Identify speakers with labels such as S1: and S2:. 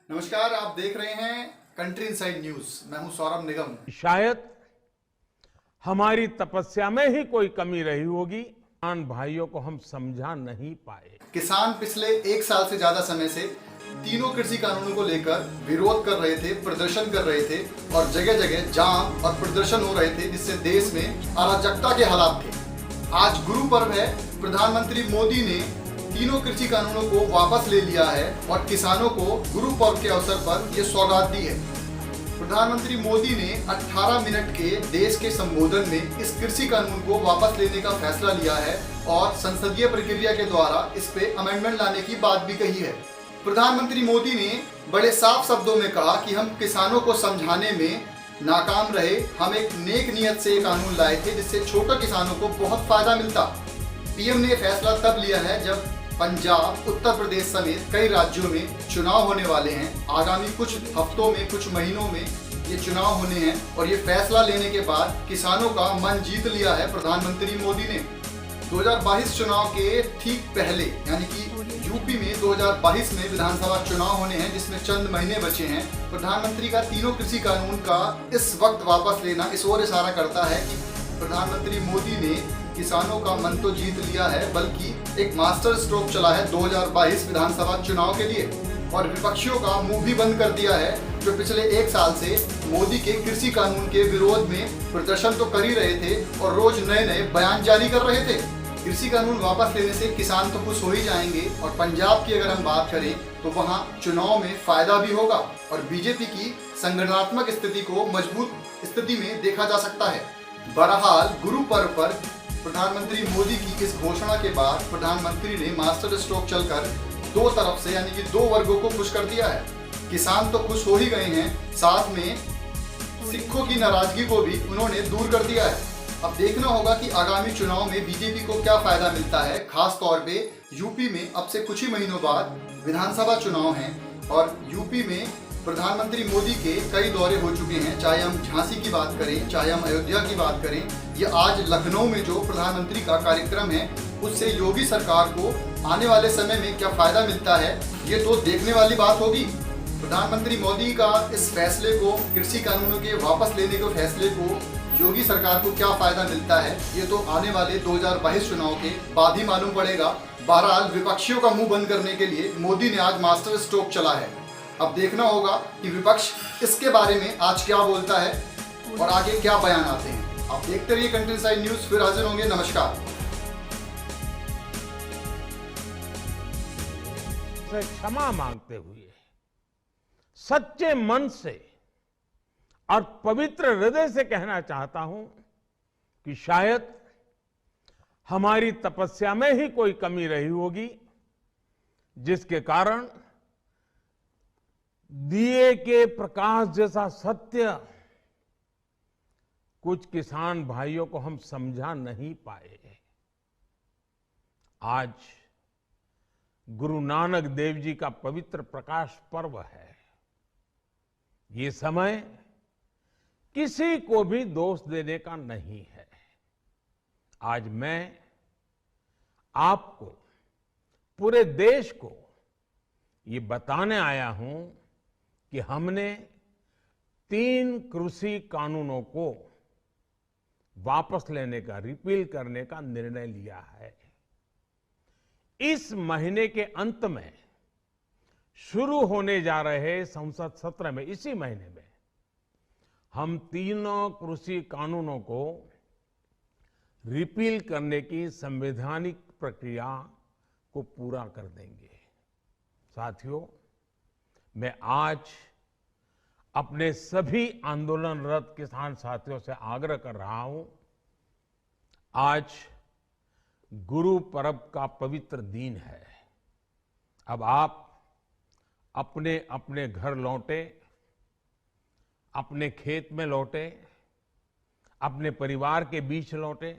S1: नमस्कार, आप देख रहे हैं कंट्री इनसाइड न्यूज। मैं हूं सौरभ निगम।
S2: शायद हमारी तपस्या में ही कोई कमी रही होगी। किसान भाइयों को हम समझा नहीं पाए।
S1: किसान पिछले एक साल से ज्यादा समय से तीनों कृषि कानूनों को लेकर विरोध कर रहे थे, प्रदर्शन कर रहे थे और जगह जगह जाम और प्रदर्शन हो रहे थे, जिससे देश में अराजकता के हालात थे। आज गुरु पर्व है। प्रधानमंत्री मोदी ने तीनों कृषि कानूनों को वापस ले लिया है और किसानों को गुरु पर्व के अवसर पर यह सौगात दी है। प्रधानमंत्री मोदी ने 18 मिनट के देश के संबोधन में इस कृषि कानून को वापस लेने का फैसला लिया है और संसदीय प्रक्रिया के द्वारा इस पे अमेंडमेंट लाने की बात भी कही है। प्रधानमंत्री मोदी ने बड़े साफ शब्दों में कहा कि हम किसानों को समझाने में नाकाम रहे। हम एक नेक नियत से कानून लाए थे जिससे छोटे किसानों को बहुत फायदा मिलता। पीएम ने फैसला तब लिया है जब पंजाब, उत्तर प्रदेश समेत कई राज्यों में चुनाव होने वाले हैं। आगामी कुछ हफ्तों में, कुछ महीनों में ये चुनाव होने हैं और ये फैसला लेने के बाद किसानों का मन जीत लिया है प्रधानमंत्री मोदी ने। 2022 चुनाव के ठीक पहले यानी कि यूपी में 2022 में विधानसभा चुनाव होने हैं, जिसमें चंद महीने बचे हैं। प्रधानमंत्री का तीनों कृषि कानून का इस वक्त वापस लेना इस ओर इशारा करता है कि प्रधानमंत्री मोदी ने किसानों का मन तो जीत लिया है, बल्कि एक मास्टर स्ट्रोक चला है 2022 विधानसभा चुनाव के लिए और विपक्षियों का मुंह भी बंद कर दिया है, जो पिछले एक साल से मोदी के कृषि कानून के विरोध में प्रदर्शन तो कर ही रहे थे और रोज नए नए बयान जारी कर रहे थे। कृषि कानून वापस लेने से किसान तो खुश हो ही जाएंगे और पंजाब की अगर हम बात करें तो वहाँ चुनाव में फायदा भी होगा और बीजेपी की संगठनात्मक स्थिति को मजबूत स्थिति में देखा जा सकता है। बहरहाल गुरु पर्व पर प्रधानमंत्री मोदी की इस घोषणा के बाद प्रधानमंत्री ने मास्टर स्ट्रोक चलकर दो तरफ से यानी कि दो वर्गों को खुश कर दिया है। किसान तो खुश हो ही गए हैं, साथ में सिखों की नाराजगी को भी उन्होंने दूर कर दिया है। अब देखना होगा कि आगामी चुनाव में बीजेपी को क्या फायदा मिलता है। खास तौर पे यूपी में अब से कुछ ही महीनों बाद विधानसभा चुनाव हैं और यूपी में प्रधानमंत्री मोदी के कई दौरे हो चुके हैं। चाहे हम झांसी की बात करें, चाहे हम अयोध्या की बात करें, या आज लखनऊ में जो प्रधानमंत्री का कार्यक्रम है, उससे योगी सरकार को आने वाले समय में क्या फायदा मिलता है, ये तो देखने वाली बात होगी। प्रधानमंत्री मोदी का इस फैसले को, कृषि कानूनों के वापस लेने के फैसले को योगी सरकार को क्या फायदा मिलता है, ये तो आने वाले 2022 चुनाव के बाद ही मालूम पड़ेगा। बहरहाल विपक्षियों का मुंह बंद करने के लिए मोदी ने आज मास्टर स्ट्रोक चला है। अब देखना होगा कि विपक्ष इसके बारे में आज क्या बोलता है और आगे क्या बयान आते हैं। आप देखते रहिए कंट्री इनसाइड न्यूज, फिर हाजिर होंगे। नमस्कार।
S2: से क्षमा मांगते हुए सच्चे मन से और पवित्र हृदय से कहना चाहता हूं कि शायद हमारी तपस्या में ही कोई कमी रही होगी, जिसके कारण दिए के प्रकाश जैसा सत्य कुछ किसान भाइयों को हम समझा नहीं पाए। आज गुरु नानक देव जी का पवित्र प्रकाश पर्व है। ये समय किसी को भी दोष देने का नहीं है। आज मैं आपको, पूरे देश को ये बताने आया हूं कि हमने 3 कृषि कानूनों को वापस लेने का, रिपील करने का निर्णय लिया है। इस महीने के अंत में शुरू होने जा रहे संसद सत्र में, इसी महीने में हम तीनों कृषि कानूनों को रिपील करने की संवैधानिक प्रक्रिया को पूरा कर देंगे। साथियों, मैं आज अपने सभी आंदोलनरत किसान साथियों से आग्रह कर रहा हूं, आज गुरु पर्व का पवित्र दिन है। अब आप अपने अपने घर लौटे, अपने खेत में लौटे, अपने परिवार के बीच लौटे।